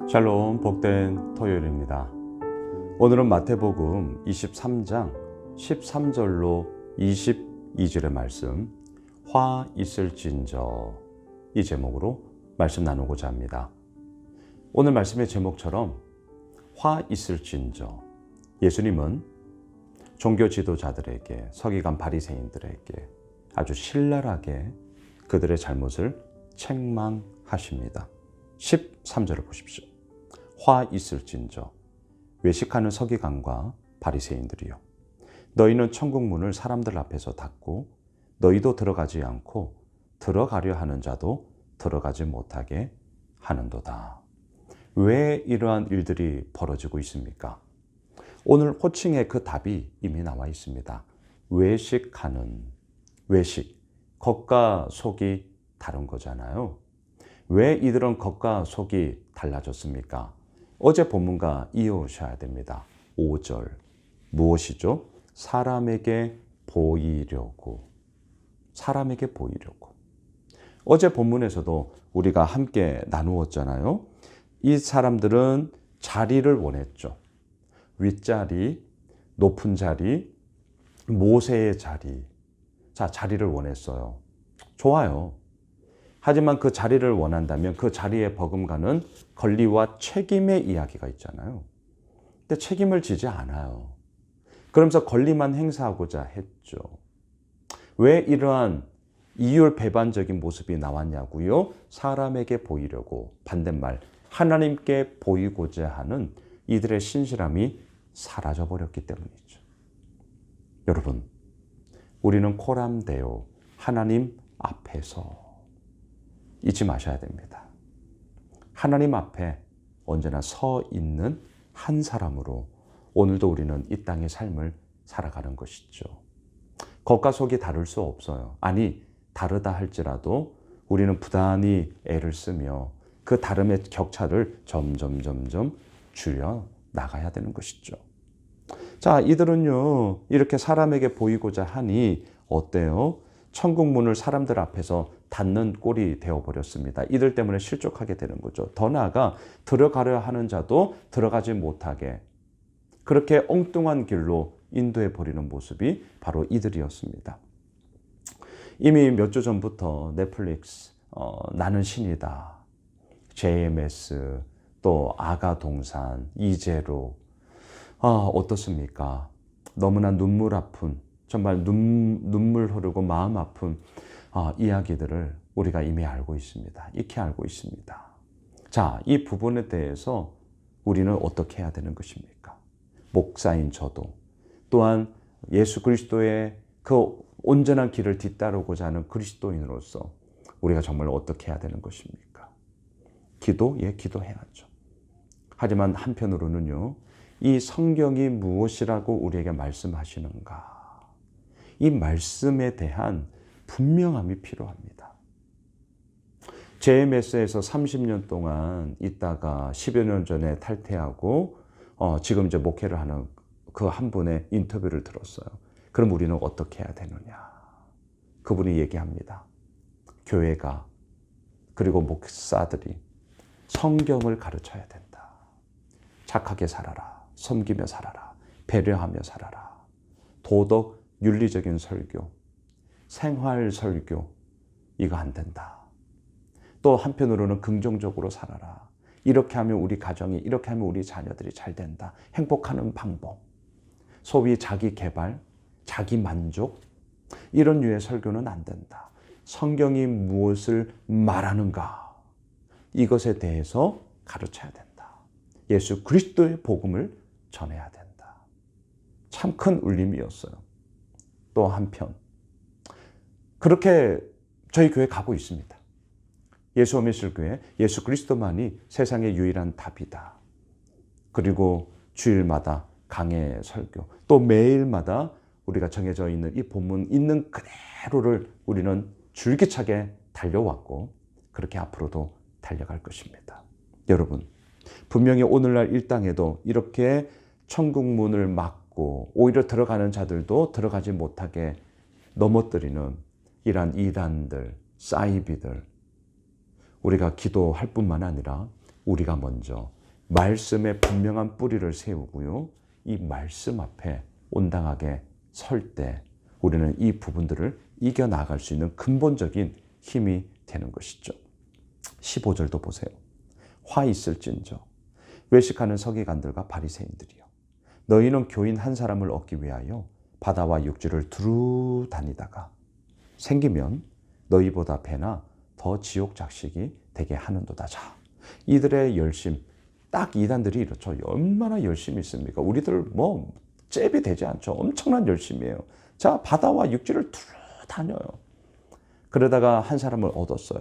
샬롬, 복된 토요일입니다. 오늘은 마태복음 23장 13절로 22절의 말씀, 화 있을진저, 이 제목으로 말씀 나누고자 합니다. 오늘 말씀의 제목처럼 화 있을진저, 예수님은 종교 지도자들에게, 서기관 바리새인들에게 아주 신랄하게 그들의 잘못을 책망하십니다. 13절을 보십시오. 화 있을진저, 외식하는 서기관과 바리새인들이요, 너희는 천국 문을 사람들 앞에서 닫고 너희도 들어가지 않고 들어가려 하는 자도 들어가지 못하게 하는도다. 왜 이러한 일들이 벌어지고 있습니까? 오늘 호칭의 그 답이 이미 나와 있습니다. 외식하는, 외식, 겉과 속이 다른 거잖아요. 왜 이들은 겉과 속이 달라졌습니까? 어제 본문과 이어오셔야 됩니다. 5절, 무엇이죠? 사람에게 보이려고. 사람에게 보이려고. 어제 본문에서도 우리가 함께 나누었잖아요. 이 사람들은 자리를 원했죠. 윗자리, 높은 자리, 모세의 자리. 자, 자리를 원했어요. 좋아요. 하지만 그 자리를 원한다면 그 자리에 버금가는 권리와 책임의 이야기가 있잖아요. 근데 책임을 지지 않아요. 그러면서 권리만 행사하고자 했죠. 왜 이러한 이율배반적인 모습이 나왔냐고요? 사람에게 보이려고, 반대말 하나님께 보이고자 하는 이들의 신실함이 사라져버렸기 때문이죠. 여러분, 우리는 코람데오, 하나님 앞에서 잊지 마셔야 됩니다. 하나님 앞에 언제나 서 있는 한 사람으로 오늘도 우리는 이 땅의 삶을 살아가는 것이죠. 겉과 속이 다를 수 없어요. 아니, 다르다 할지라도 우리는 부단히 애를 쓰며 그 다름의 격차를 점점 줄여 나가야 되는 것이죠. 자, 이들은요, 이렇게 사람에게 보이고자 하니 어때요? 천국 문을 사람들 앞에서 닫는 꼴이 되어버렸습니다. 이들 때문에 실족하게 되는 거죠. 더 나아가 들어가려 하는 자도 들어가지 못하게, 그렇게 엉뚱한 길로 인도해 버리는 모습이 바로 이들이었습니다. 이미 몇 주 전부터 넷플릭스 나는 신이다, JMS, 또 아가동산, 이재로, 어떻습니까? 너무나 눈물 아픈, 정말 눈물 흐르고 마음 아픈 이야기들을 우리가 이미 알고 있습니다. 익히 알고 있습니다. 자, 이 부분에 대해서 우리는 어떻게 해야 되는 것입니까? 목사인 저도, 또한 예수 그리스도의 그 온전한 길을 뒤따르고자 하는 그리스도인으로서 우리가 정말 어떻게 해야 되는 것입니까? 기도? 예, 기도해야죠. 하지만 한편으로는요, 이 성경이 무엇이라고 우리에게 말씀하시는가? 이 말씀에 대한 분명함이 필요합니다. JMS에서 30년 동안 있다가 10여 년 전에 탈퇴하고 지금 이제 목회를 하는 그 한 분의 인터뷰를 들었어요. 그럼 우리는 어떻게 해야 되느냐? 그분이 얘기합니다. 교회가, 그리고 목사들이 성경을 가르쳐야 된다. 착하게 살아라. 섬기며 살아라. 배려하며 살아라. 도덕, 윤리적인 설교, 생활 설교, 이거 안 된다. 또 한편으로는 긍정적으로 살아라. 이렇게 하면 우리 가정이, 이렇게 하면 우리 자녀들이 잘 된다. 행복하는 방법, 소위 자기 개발, 자기 만족, 이런 류의 설교는 안 된다. 성경이 무엇을 말하는가, 이것에 대해서 가르쳐야 된다. 예수 그리스도의 복음을 전해야 된다. 참 큰 울림이었어요. 또 한편 그렇게 저희 교회 가고 있습니다. 예수 오미실교회, 예수 그리스도만이 세상의 유일한 답이다. 그리고 주일마다 강해 설교, 또 매일마다 우리가 정해져 있는 이 본문 있는 그대로를 우리는 줄기차게 달려왔고, 그렇게 앞으로도 달려갈 것입니다. 여러분, 분명히 오늘날 이 땅에도 이렇게 천국 문을 막고 오히려 들어가는 자들도 들어가지 못하게 넘어뜨리는 이러한 이단들, 사이비들, 우리가 기도할 뿐만 아니라 우리가 먼저 말씀에 분명한 뿌리를 세우고요. 이 말씀 앞에 온당하게 설 때 우리는 이 부분들을 이겨나갈 수 있는 근본적인 힘이 되는 것이죠. 15절도 보세요. 화 있을진저 외식하는 서기관들과 바리새인들이여 너희는 교인 한 사람을 얻기 위하여 바다와 육지를 두루 다니다가 생기면 너희보다 배나 더 지옥 작식이 되게 하는도다. 자, 이들의 열심, 딱 이단들이 이렇죠. 얼마나 열심히 있습니까? 우리들 뭐 잽이 되지 않죠. 엄청난 열심이에요. 자, 바다와 육지를 두루 다녀요. 그러다가 한 사람을 얻었어요.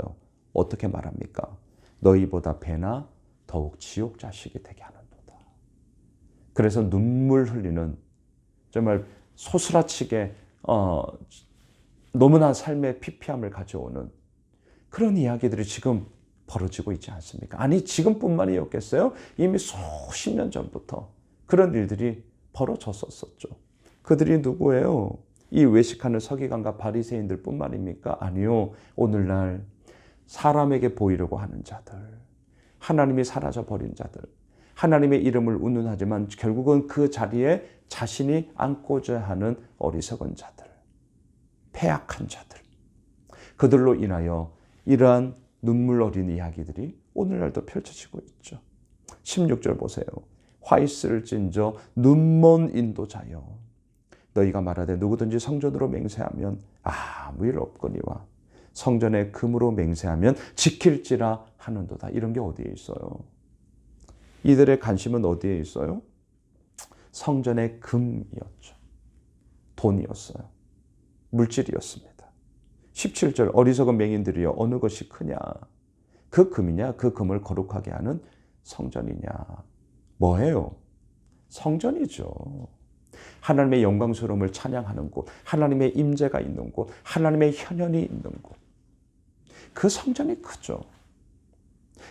어떻게 말합니까? 너희보다 배나 더욱 지옥 자식이 되게 하는도다. 그래서 눈물 흘리는 정말 소스라치게 너무나 삶의 피폐함을 가져오는 그런 이야기들이 지금 벌어지고 있지 않습니까? 아니 지금뿐만이었겠어요? 이미 수십 년 전부터 그런 일들이 벌어졌었죠. 그들이 누구예요? 이 외식하는 서기관과 바리새인들 뿐만입니까? 아니요. 오늘날 사람에게 보이려고 하는 자들, 하나님이 사라져 버린 자들, 하나님의 이름을 운운하지만 결국은 그 자리에 자신이 앉고자 하는 어리석은 자들, 패악한 자들, 그들로 인하여 이러한 눈물 어린 이야기들이 오늘날도 펼쳐지고 있죠. 16절 보세요. 화 있을진저 눈먼 인도자여 너희가 말하되 누구든지 성전으로 맹세하면 아무 일 없거니와 성전에 금으로 맹세하면 지킬지라 하는도다. 이런 게 어디에 있어요? 이들의 관심은 어디에 있어요? 성전의 금이었죠. 돈이었어요. 물질이었습니다. 17절 어리석은 맹인들이여 어느 것이 크냐? 그 금이냐? 그 금을 거룩하게 하는 성전이냐? 뭐예요? 성전이죠. 하나님의 영광스러움을 찬양하는 곳, 하나님의 임재가 있는 곳, 하나님의 현현이 있는 곳. 그 성전이 크죠.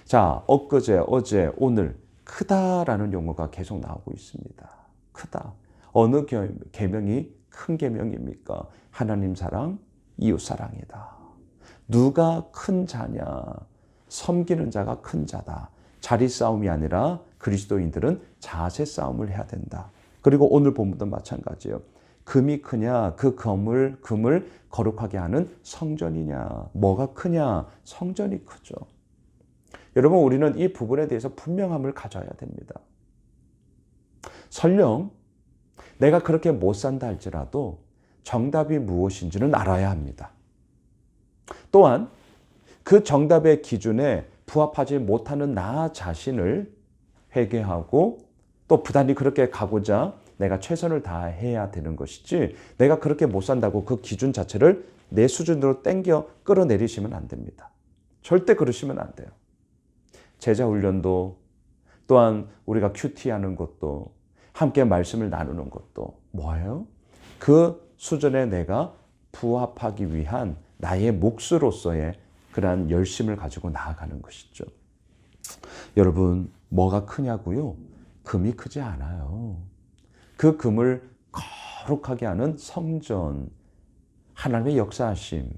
자, 엊그제, 어제, 오늘 크다라는 용어가 계속 나오고 있습니다. 크다. 어느 계명이 큰 계명입니까? 하나님 사랑, 이웃 사랑이다. 누가 큰 자냐? 섬기는 자가 큰 자다. 자리 싸움이 아니라 그리스도인들은 자세 싸움을 해야 된다. 그리고 오늘 본문도 마찬가지예요. 금이 크냐? 그 금을 거룩하게 하는 성전이냐? 뭐가 크냐? 성전이 크죠. 여러분, 우리는 이 부분에 대해서 분명함을 가져야 됩니다. 설령 내가 그렇게 못 산다 할지라도 정답이 무엇인지는 알아야 합니다. 또한 그 정답의 기준에 부합하지 못하는 나 자신을 회개하고 또 부단히 그렇게 가고자 내가 최선을 다해야 되는 것이지 내가 그렇게 못 산다고 그 기준 자체를 내 수준으로 땡겨 끌어내리시면 안 됩니다. 절대 그러시면 안 돼요. 제자 훈련도 또한 우리가 큐티하는 것도 함께 말씀을 나누는 것도 뭐예요? 그 수준에 내가 부합하기 위한 나의 몫으로서의 그러한 열심을 가지고 나아가는 것이죠. 여러분, 뭐가 크냐고요? 금이 크지 않아요. 그 금을 거룩하게 하는 성전, 하나님의 역사하심,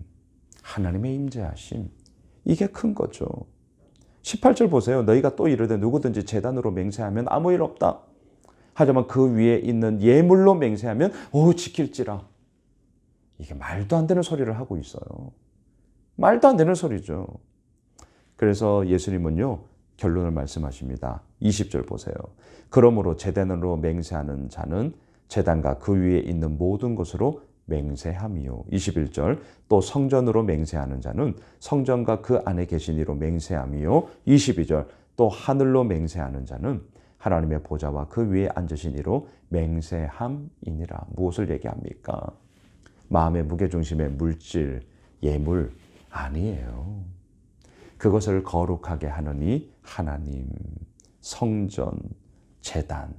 하나님의 임재하심, 이게 큰 거죠. 18절 보세요. 너희가 또 이르되 누구든지 제단으로 맹세하면 아무 일 없다. 하지만 그 위에 있는 예물로 맹세하면 지킬지라. 이게 말도 안 되는 소리를 하고 있어요. 말도 안 되는 소리죠. 그래서 예수님은요, 결론을 말씀하십니다. 20절 보세요. 그러므로 제단으로 맹세하는 자는 제단과 그 위에 있는 모든 것으로 맹세함이요. 21절 또 성전으로 맹세하는 자는 성전과 그 안에 계신 이로 맹세함이요. 22절 또 하늘로 맹세하는 자는 하나님의 보좌와 그 위에 앉으신 이로 맹세함이니라. 무엇을 얘기합니까? 마음의 무게중심의 물질, 예물 아니에요. 그것을 거룩하게 하는 이 하나님, 성전, 제단,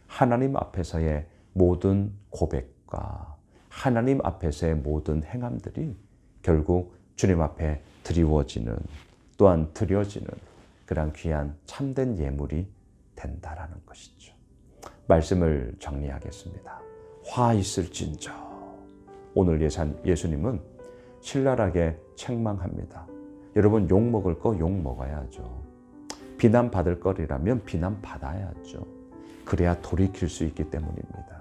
하나님 앞에서의 모든 고백과 하나님 앞에서의 모든 행함들이 결국 주님 앞에 드리워지는, 또한 드려지는 그런 귀한 참된 예물이 된다라는 것이죠. 말씀을 정리하겠습니다. 화 있을진저. 오늘 예수님은 신랄하게 책망합니다. 여러분, 욕 먹을 거 욕 먹어야죠. 비난받을 거리라면 비난받아야죠. 그래야 돌이킬 수 있기 때문입니다.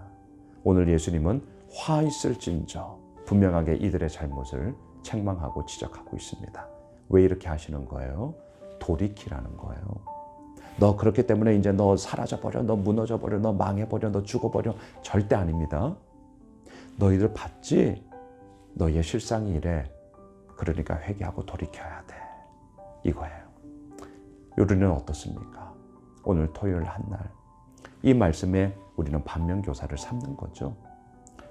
오늘 예수님은 화 있을진저 분명하게 이들의 잘못을 책망하고 지적하고 있습니다. 왜 이렇게 하시는 거예요? 돌이키라는 거예요. 너 그렇기 때문에 이제 너 사라져버려, 너 무너져버려, 너 망해버려, 너 죽어버려. 절대 아닙니다. 너희들 봤지? 너희의 실상이 이래. 그러니까 회개하고 돌이켜야 돼. 이거예요. 우리는 어떻습니까? 오늘 토요일 한 날 이 말씀에 우리는 반면교사를 삼는 거죠.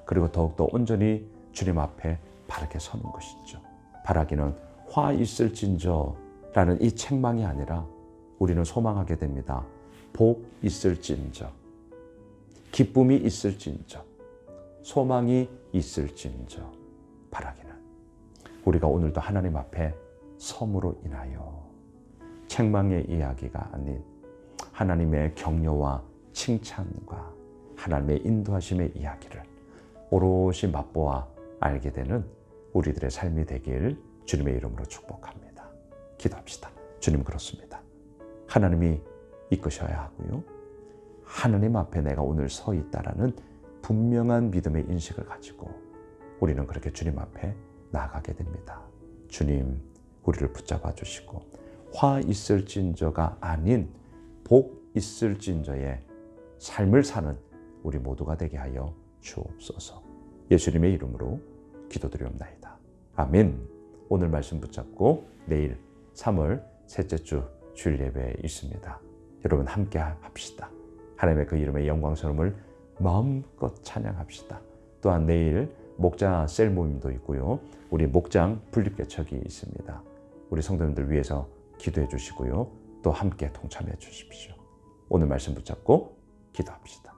그리고 더욱더 온전히 주님 앞에 바르게 서는 것이죠. 바라기는 화 있을진저라는 이 책망이 아니라 우리는 소망하게 됩니다. 복 있을진저, 기쁨이 있을진저, 소망이 있을진저 바라기는 우리가 오늘도 하나님 앞에 섬으로 인하여 책망의 이야기가 아닌 하나님의 격려와 칭찬과 하나님의 인도하심의 이야기를 오롯이 맛보아 알게 되는 우리들의 삶이 되길 주님의 이름으로 축복합니다. 기도합시다. 주님, 그렇습니다. 하나님이 이끄셔야 하고요. 하나님 앞에 내가 오늘 서 있다라는 분명한 믿음의 인식을 가지고 우리는 그렇게 주님 앞에 나아가게 됩니다. 주님, 우리를 붙잡아 주시고 화 있을진저가 아닌 복 있을진저의 삶을 사는 우리 모두가 되게 하여 주옵소서. 예수님의 이름으로 기도드리옵나이다. 아멘. 오늘 말씀 붙잡고 내일 3월 셋째 주 주일 예배에 있습니다. 여러분 함께 합시다. 하나님의 그 이름의 영광스러움을 마음껏 찬양합시다. 또한 내일 목자 셀 모임도 있고요. 우리 목장 분립개척이 있습니다. 우리 성도님들 위해서 기도해 주시고요. 또 함께 동참해 주십시오. 오늘 말씀 붙잡고 기도합시다.